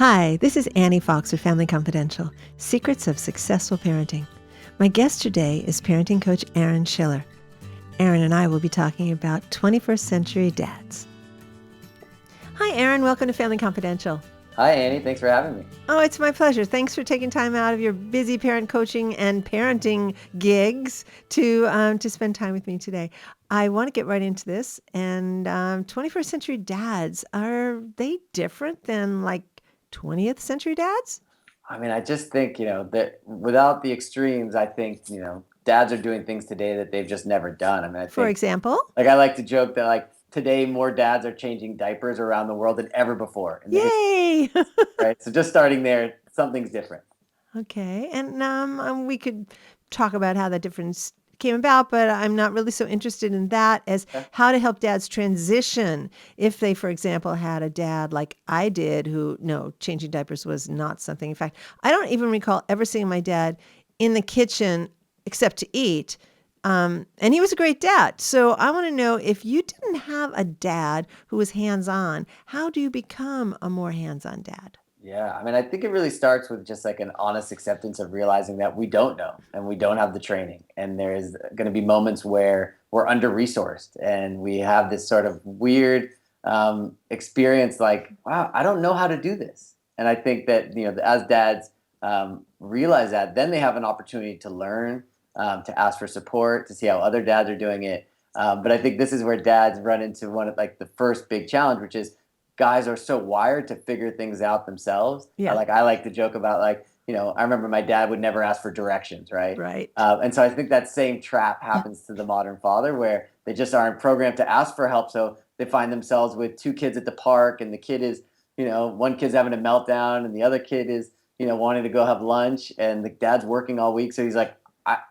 Hi, this is Annie Fox with Family Confidential, Secrets of Successful Parenting. My guest today is parenting coach Aaron Schiller. Aaron and I will be talking about 21st century dads. Hi, Aaron. Welcome to Family Confidential. Hi, Annie. Thanks for having me. Oh, it's my pleasure. Thanks for taking time out of your busy parent coaching and parenting gigs to spend time with me today. I want to get right into this. And 21st century dads, are they different than like 20th century dads? I mean, I just think, that without the extremes, I think, dads are doing things today that they've just never done. I mean, I For think, example? I like to joke that, today more dads are changing diapers around the world than ever before in the history, Yay! right? So just starting there, something's different. Okay. And we could talk about how that difference came about, but I'm not really so interested in that as Okay. how to help dads transition. If they, for example, had a dad like I did who, no, changing diapers was not something. In fact, I don't even recall ever seeing my dad in the kitchen except to eat. And he was a great dad. So I want to know, if you didn't have a dad who was hands-on, how do you become a more hands-on dad? Yeah, I mean, I think it really starts with just like an honest acceptance of realizing that we don't know and we don't have the training. And there's going to be moments where we're under resourced and we have this sort of weird experience like, wow, I don't know how to do this. And I think that, as dads realize that, then they have an opportunity to learn, to ask for support, to see how other dads are doing it. But I think this is where dads run into one of like the first big challenge, which is guys are so wired to figure things out themselves. Yeah. I like to joke about I remember my dad would never ask for directions, right? Right. And so I think that same trap happens to the modern father where they just aren't programmed to ask for help. So they find themselves with two kids at the park and the kid is, one kid's having a meltdown and the other kid is, wanting to go have lunch and the dad's working all week. So he's like,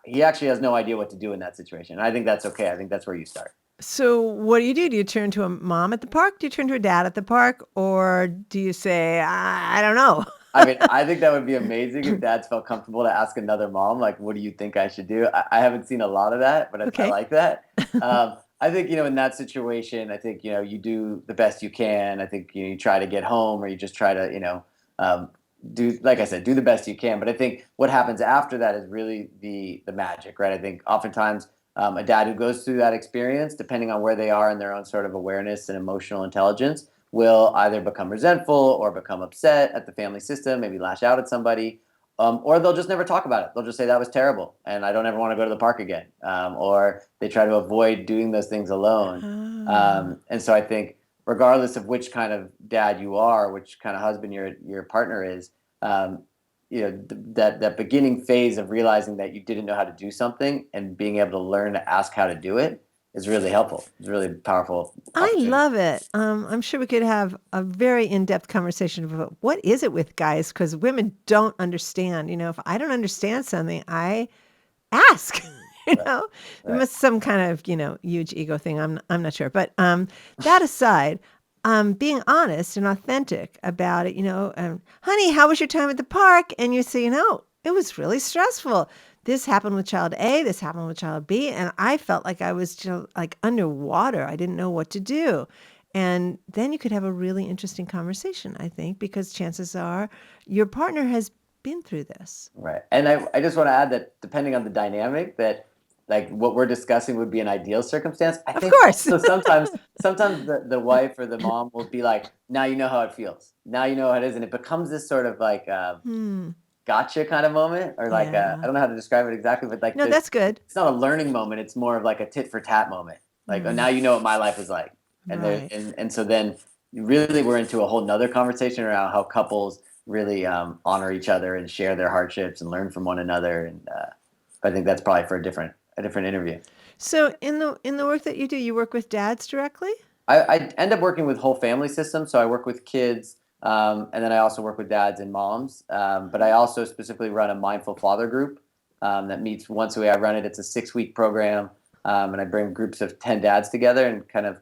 he actually has no idea what to do in that situation. And I think that's okay. I think that's where you start. So what do you do? Do you turn to a mom at the park? Do you turn to a dad at the park? Or do you say, I don't know? I mean, I think that would be amazing if dads felt comfortable to ask another mom, like, what do you think I should do? I haven't seen a lot of that, but I Okay. like that. I think, in that situation, I think, you do the best you can. I think you try to get home or you just try to, like I said, do the best you can. But I think what happens after that is really the magic, right? I think oftentimes a dad who goes through that experience, depending on where they are in their own sort of awareness and emotional intelligence, will either become resentful or become upset at the family system, maybe lash out at somebody, or they'll just never talk about it. They'll just say that was terrible and I don't ever want to go to the park again. Or they try to avoid doing those things alone. And so I think regardless of which kind of dad you are, which kind of husband your partner is, that beginning phase of realizing that you didn't know how to do something and being able to learn to ask how to do it is really helpful. It's really powerful I opportunity. love it. I'm sure we could have a very in-depth conversation about what is it with guys, because women don't understand. If I don't understand something, I ask. There must some kind of huge ego thing. I'm not sure, but that aside, being honest and authentic about it. Honey, how was your time at the park? And you say, it was really stressful. This happened with child A, this happened with child B, and I felt like I was just like underwater. I didn't know what to do. And then you could have a really interesting conversation, I think, because chances are your partner has been through this. Right. And I just want to add that depending on the dynamic, that like what we're discussing would be an ideal circumstance. I Of think course. also sometimes the wife or the mom will be like, now you know how it feels. Now you know how it is. And it becomes this sort of like gotcha kind of moment, or like Yeah. I don't know how to describe it exactly, but like No, that's good. it's not a learning moment. It's more of like a tit for tat moment. Like, oh, now you know what my life is like. And Right. and so then really we're into a whole nother conversation around how couples really honor each other and share their hardships and learn from one another. And I think that's probably for a different interview. So in the work that you do, you work with dads directly? I end up working with whole family systems. So I work with kids, and then I also work with dads and moms. But I also specifically run a mindful father group that meets once a week. I run it. It's a 6-week program, and I bring groups of 10 dads together and kind of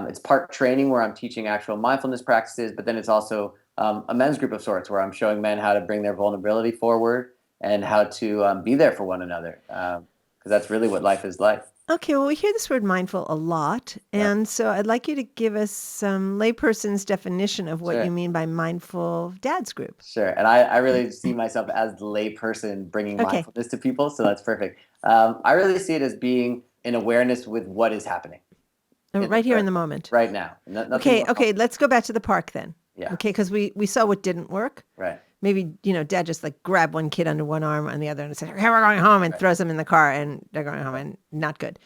it's part training where I'm teaching actual mindfulness practices, but then it's also a men's group of sorts where I'm showing men how to bring their vulnerability forward and how to be there for one another, because that's really what life is like. Okay, well, we hear this word mindful a lot. Yep. And so I'd like you to give us some layperson's definition of what you Sure. mean by mindful dads group. Sure. And I really see myself as the layperson bringing Okay, mindfulness to people. So that's perfect. I really see it as being in awareness with what is happening in the right here in the present, moment. right now. Nothing Okay, more okay, complicated. let's go back to the park then. Yeah. Okay, because we saw what didn't work. Right. Maybe, dad just like grabbed one kid under one arm and the other and said, okay, we're going home, and Right. throws them in the car and they're going home, Right. and not good.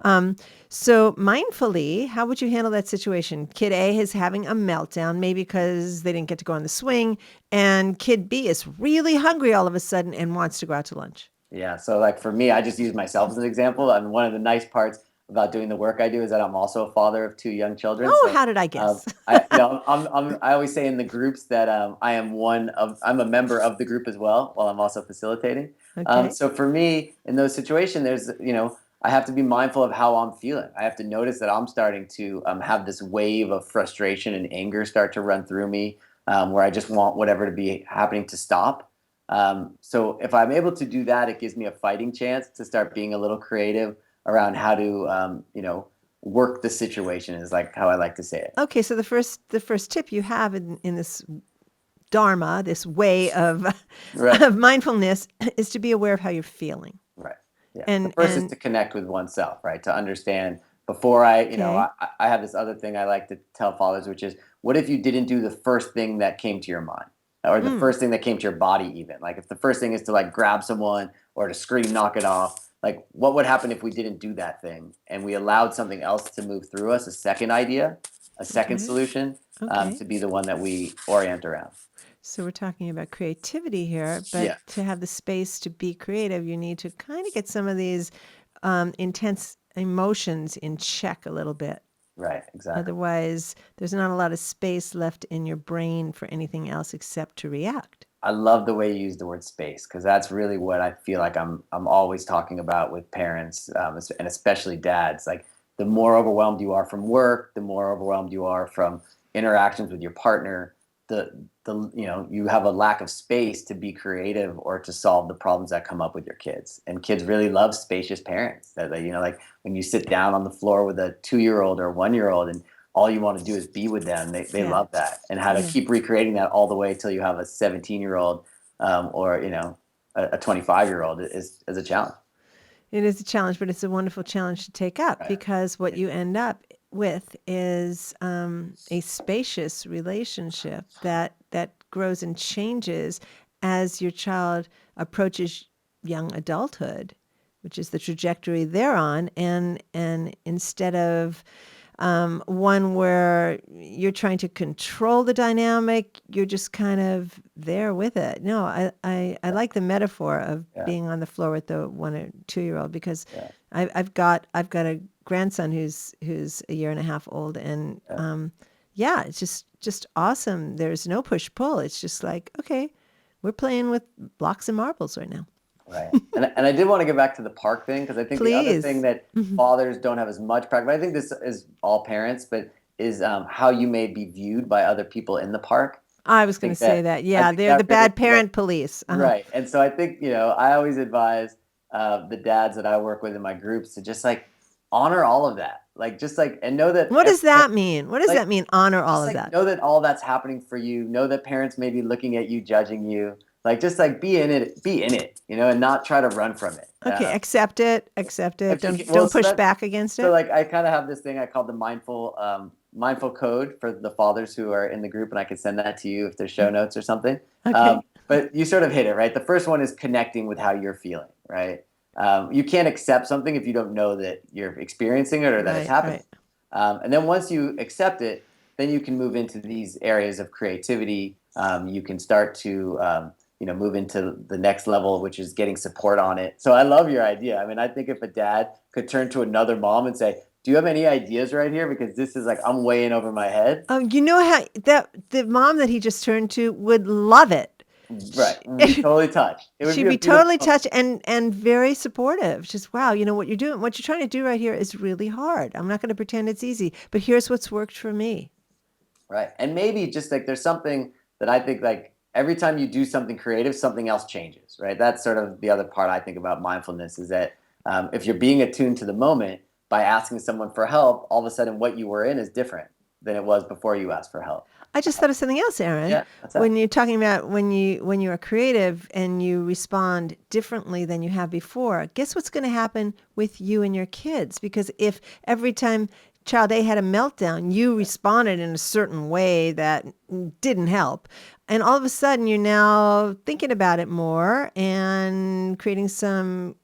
Yeah. So mindfully, how would you handle that situation? Kid A is having a meltdown, maybe because they didn't get to go on the swing, and kid B is really hungry all of a sudden and wants to go out to lunch. Yeah. So like for me, I just use myself as an example. I mean, one of the nice parts about doing the work I do is that I'm also a father of two young children. Oh, So how did I guess? I always say in the groups that I'm a member of the group as well while I'm also facilitating. Okay. So for me in those situations, I have to be mindful of how I'm feeling. I have to notice that I'm starting to have this wave of frustration and anger start to run through me, where I just want whatever to be happening to stop. So if I'm able to do that, it gives me a fighting chance to start being a little creative around how to, work the situation is like how I like to say it. Okay, so the first tip you have in this dharma, this way of Right. of mindfulness, is to be aware of how you're feeling. Right. Yeah. The And first is and to connect with oneself, right? To understand before I okay. have this other thing I like to tell fathers, which is what if you didn't do the first thing that came to your mind or the Mm, first thing that came to your body, even like if the first thing is to like grab someone or to scream, knock it off, like what would happen if we didn't do that thing and we allowed something else to move through us, a second idea, a second okay. solution, Okay. to be the one that we orient around. So we're talking about creativity here, but Yeah. to have the space to be creative, you need to kind of get some of these intense emotions in check a little bit. Right. Exactly. Otherwise, there's not a lot of space left in your brain for anything else except to react. I love the way you use the word space because that's really what I feel like I'm always talking about with parents, and especially dads. Like the more overwhelmed you are from work, the more overwhelmed you are from interactions with your partner. You have a lack of space to be creative or to solve the problems that come up with your kids. And kids really love spacious parents. Like when you sit down on the floor with a 2-year old or 1-year old and all you want to do is be with them. They Yeah. love that, and how to Yeah. keep recreating that all the way till you have a 17-year-old, or a 25-year-old is a challenge. It is a challenge, but it's a wonderful challenge to take up, Right. because what you end up with is a spacious relationship that grows and changes as your child approaches young adulthood, which is the trajectory they're on, and instead of one where you're trying to control the dynamic, you're just kind of there with it. No, I Yeah. like the metaphor of Yeah. being on the floor with the 1 or 2-year-old, because Yeah. I've got a grandson who's a year and a half old, and Yeah. yeah, it's just awesome. There's no push pull. It's just like, okay, we're playing with blocks and marbles right now. Right. And I did want to get back to the park thing because I think the other thing Please. that fathers don't have as much practice, but I think this is all parents, but is how you may be viewed by other people in the park. I was going to say that. I Yeah, think they're that the really, bad parent police. Uh-huh. right. And so I think, I always advise the dads that I work with in my groups to just like honor all of that. Like, just like, and know that, What does that mean? What does like, that mean, honor all just of like that? know that all that's happening for you. Know that parents may be looking at you, judging you. Like, just like be in it, and not try to run from it. Okay, accept it, accept it. If you Don't can, well, don't so push that back against so it. like I kind of have this thing I call the mindful code for the fathers who are in the group, and I could send that to you if there's show notes or something. Okay. But you sort of hit it right. The first one is connecting with how you're feeling, right? You can't accept something if you don't know that you're experiencing it or that it's Right, happening. right. And then once you accept it, then you can move into these areas of creativity. You can start to move into the next level, which is getting support on it. So I love your idea. I mean, I think if a dad could turn to another mom and say, "Do you have any ideas right here? Because this is like I'm way in over my head." Oh, you know how that the mom that he just turned to would love it. Right, would be totally touched. It would She'd be a be beautiful totally moment. touched and very supportive. Just, wow, what you're doing, what you're trying to do right here is really hard. I'm not going to pretend it's easy, but here's what's worked for me. Right. And maybe just like there's something that I think like every time you do something creative, something else changes, right? That's sort of the other part I think about mindfulness is that If you're being attuned to the moment by asking someone for help, all of a sudden what you were in is different than it was before you asked for help. I just thought of something else, Aaron. Yeah, that's that. When you're talking about when you are creative and you respond differently than you have before, guess what's going to happen with you and your kids? Because if every time child A had a meltdown, you responded in a certain way that didn't help, and all of a sudden you're now thinking about it more and creating some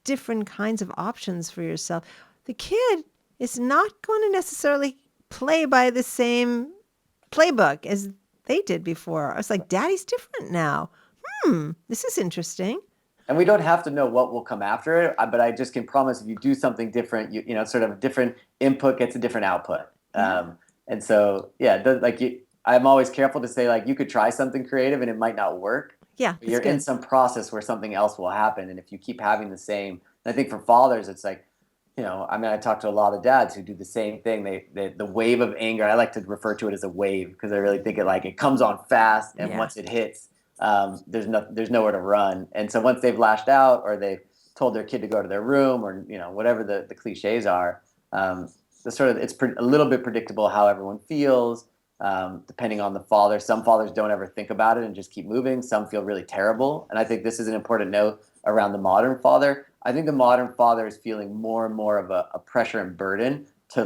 different kinds of options for yourself. The kid is not going to necessarily play by the same playbook as they did before. I was like, Daddy's different now. This is interesting. And we don't have to know what will come after it, but I just can promise if you do something different, sort of a different input gets a different output. And so, yeah, I'm always careful to say, like, you could try something creative and it might not work. Yeah, But you're in some process where something else will happen. And if you keep having the same, and I think for fathers, it's like, I talk to a lot of dads who do the same thing. The wave of anger, I like to refer to it as a wave because I really think it comes on fast, and once it hits, there's nowhere to run. And so once they've lashed out or they've told their kid to go to their room or whatever the cliches are, it's a little bit predictable how everyone feels. Depending on the father, some fathers don't ever think about it and just keep moving. Some feel really terrible, and I think this is an important note around the modern father. I think the modern father is feeling more and more of a pressure and burden to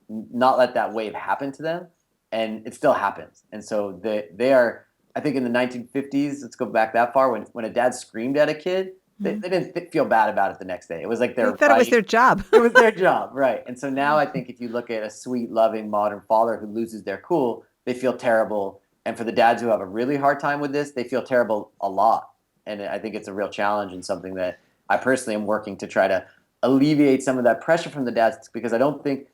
not let that wave happen to them, and it still happens. And so they are. I think in the 1950s, let's go back that far, when a dad screamed at a kid, they didn't feel bad about it the next day. It was like they thought it was their job. It was their job, right? And so now I think if you look at a sweet, loving modern father who loses their cool, they feel terrible. And for the dads who have a really hard time with this, they feel terrible a lot. And I think it's a real challenge and something that I personally am working to try to alleviate some of that pressure from the dads, because I don't think,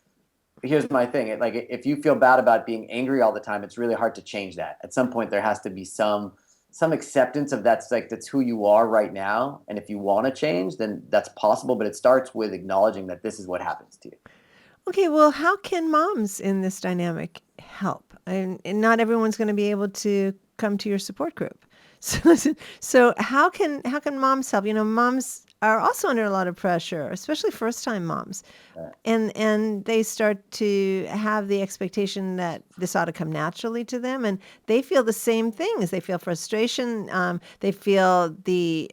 here's my thing, if you feel bad about being angry all the time, it's really hard to change that. At some point there has to be some acceptance of that's who you are right now, and if you want to change, then that's possible, but it starts with acknowledging that this is what happens to you. Okay, well, how can moms in this dynamic help? And not everyone's going to be able to come to your support group. So how can moms help? Moms are also under a lot of pressure, especially first-time moms. And they start to have the expectation that this ought to come naturally to them, and they feel the same things. They feel frustration. They feel the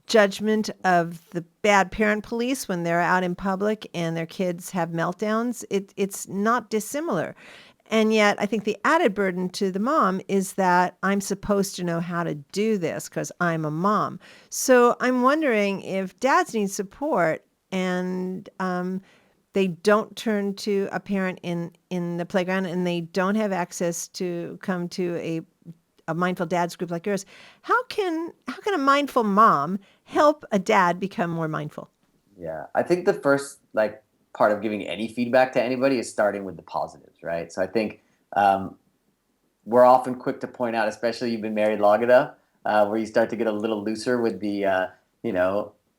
judgment of the bad parent police when they're out in public and their kids have meltdowns. It's not dissimilar. And yet, I think the added burden to the mom is that I'm supposed to know how to do this because I'm a mom. So I'm wondering if dads need support and they don't turn to a parent in the playground and they don't have access to come to a mindful dads group like yours. How can a mindful mom help a dad become more mindful? Yeah, I think the first part of giving any feedback to anybody is starting with the positives, right? So I think we're often quick to point out, especially you've been married long enough, where you start to get a little looser with the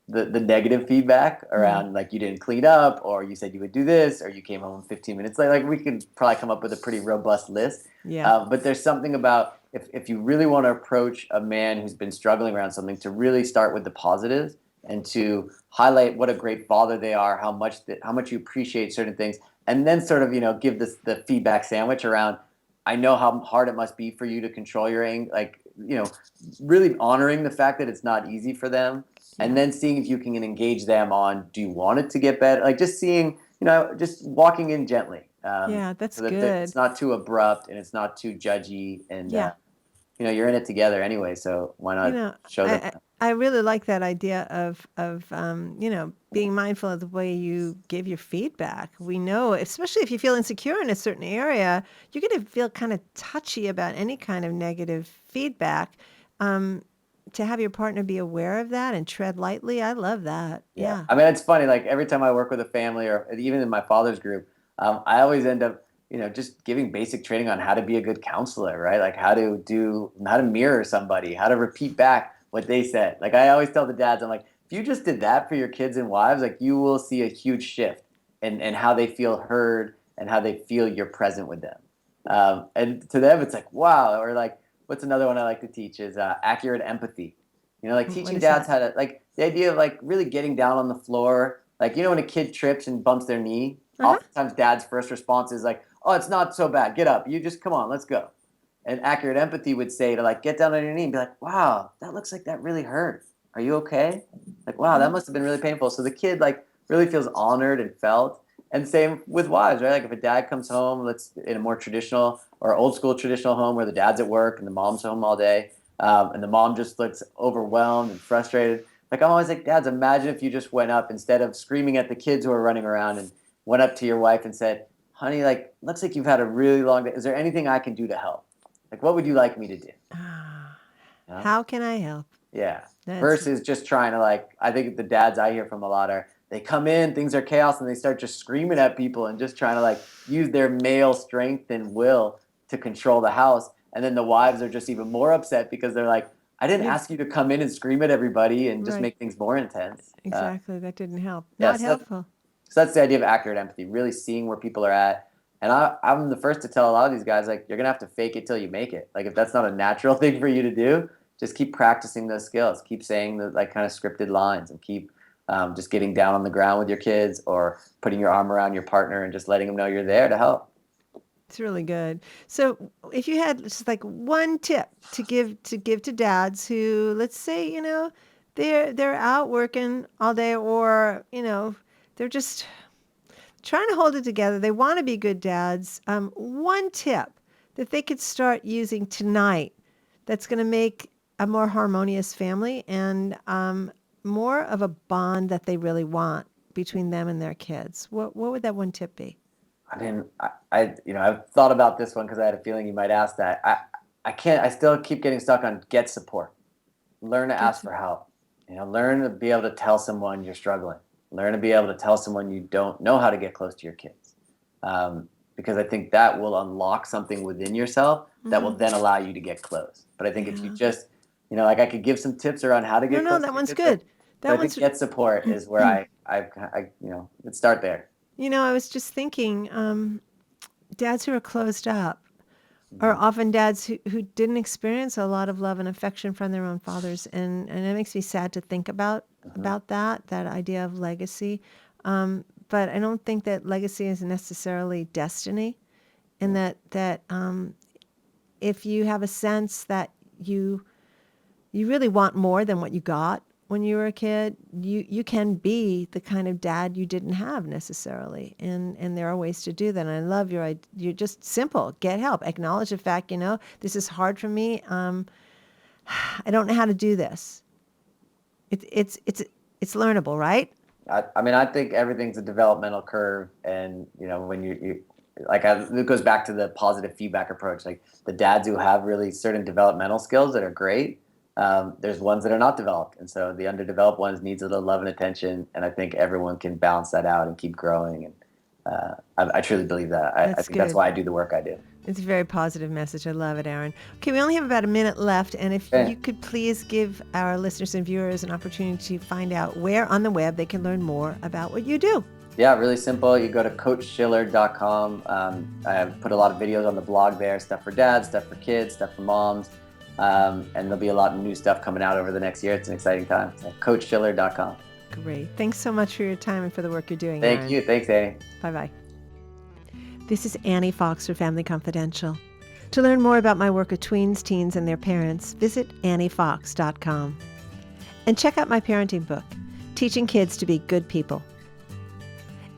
the negative feedback around you didn't clean up, or you said you would do this, or you came home 15 minutes late. We could probably come up with a pretty robust list. Yeah. But there's something about if you really want to approach a man who's been struggling around something, to really start with the positives and to highlight what a great father they are, how much you appreciate certain things, and then sort of give the feedback sandwich around. I know how hard it must be for you to control your anger, really honoring the fact that it's not easy for them, and then seeing if you can engage them on, do you want it to get better? Just seeing, just walking in gently. Yeah, that's so that good. it's not too abrupt and it's not too judgy, and you're in it together anyway, so why not show them? I really like that idea of being mindful of the way you give your feedback. We know, especially if you feel insecure in a certain area, you're going to feel kind of touchy about any kind of negative feedback. To have your partner be aware of that and tread lightly, I love that. Yeah. I mean, it's funny. Every time I work with a family, or even in my father's group, I always end up, just giving basic training on how to be a good counselor, right? How to mirror somebody, how to repeat back what they said. I always tell the dads, I'm like, if you just did that for your kids and wives, you will see a huge shift in how they feel heard and how they feel you're present with them. And to them, it's wow. Or what's another one I like to teach is accurate empathy. Teaching dads how to the idea of like really getting down on the floor. Like, when a kid trips and bumps their knee, Uh-huh. oftentimes dad's first response is like, oh, it's not so bad. Get up. You just come on, let's go. And accurate empathy would say to like get down on your knee and be like, wow, that looks like that really hurt. Are you okay? Like, wow, that must have been really painful. So the kid like really feels honored and felt. And same with wives, right? Like if a dad comes home, let's in a more traditional or old school traditional home where the dad's at work and the mom's home all day, and the mom just looks overwhelmed and frustrated. Like I'm always like, dads, imagine if you just went up instead of screaming at the kids who are running around and went up to your wife and said, honey, like, looks like you've had a really long day. Is there anything I can do to help? Like, what would you like me to do? How can I help? Yeah. That's Versus just trying to like, I think the dads I hear from a lot are, they come in, things are chaos, and they start just screaming at people and just trying to like use their male strength and will to control the house. And then the wives are just even more upset because they're like, I didn't ask you to come in and scream at everybody and just Right. make things more intense. Exactly. That didn't help. Yeah, Not helpful. So that's the idea of accurate empathy, really seeing where people are at. And I'm the first to tell a lot of these guys, like, you're going to have to fake it till you make it. Like, if that's not a natural thing for you to do, just keep practicing those skills. Keep saying the like kind of scripted lines and keep just getting down on the ground with your kids or putting your arm around your partner and just letting them know you're there to help. It's really good. So if you had just like one tip to give to dads who, let's say, they're out working all day, or, they're just trying to hold it together. They want to be good dads. One tip that they could start using tonight that's going to make a more harmonious family and more of a bond that they really want between them and their kids. What would that one tip be? I mean, I've thought about this one because I had a feeling you might ask that. I still keep getting stuck on get support. Learn to ask for help. Learn to be able to tell someone you're struggling. Learn to be able to tell someone you don't know how to get close to your kids. Because I think that will unlock something within yourself that will then allow you to get close. But I think if you just, like I could give some tips around how to get close. No, that one's good. But I think get support is where I let's start there. I was just thinking, dads who are closed up are often dads who didn't experience a lot of love and affection from their own fathers, and it makes me sad to think about that idea of legacy. But I don't think that legacy is necessarily destiny, and that if you have a sense that you really want more than what you got when you were a kid, you can be the kind of dad you didn't have necessarily, and there are ways to do that. And I love you're just simple. Get help. Acknowledge the fact, this is hard for me. I don't know how to do this. It's learnable, right? I mean, I think everything's a developmental curve, and when you it goes back to the positive feedback approach. Like the dads who have really certain developmental skills that are great. There's ones that are not developed, and so the underdeveloped ones needs a little love and attention, and I think everyone can balance that out and keep growing, and I truly believe that. I think that's why I do the work I do. It's a very positive message. I love it, Aaron. Okay, we only have about a minute left, and if you could please give our listeners and viewers an opportunity to find out where on the web they can learn more about what you do. Yeah, really simple. You go to coachschiller.com. I have put a lot of videos on the blog there, stuff for dads, stuff for kids, stuff for moms. And there'll be a lot of new stuff coming out over the next year. It's an exciting time. So coachschiller.com. Great. Thanks so much for your time and for the work you're doing. Thank you. Thanks, Annie. Bye-bye. This is Annie Fox for Family Confidential. To learn more about my work with tweens, teens, and their parents, visit anniefox.com. And check out my parenting book, Teaching Kids to Be Good People.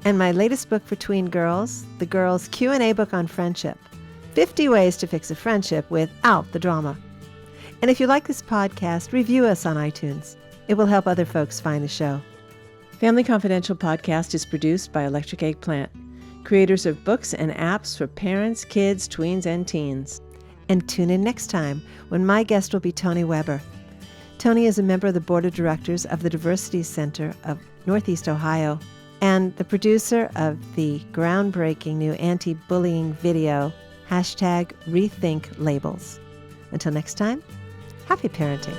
And my latest book for tween girls, the Girls Q&A book on friendship, 50 Ways to Fix a Friendship Without the Drama. And if you like this podcast, review us on iTunes. It will help other folks find the show. Family Confidential podcast is produced by Electric Eggplant, creators of books and apps for parents, kids, tweens, and teens. And tune in next time when my guest will be Tony Weber. Tony is a member of the board of directors of the Diversity Center of Northeast Ohio and the producer of the groundbreaking new anti-bullying video, #RethinkLabels. Until next time, happy parenting.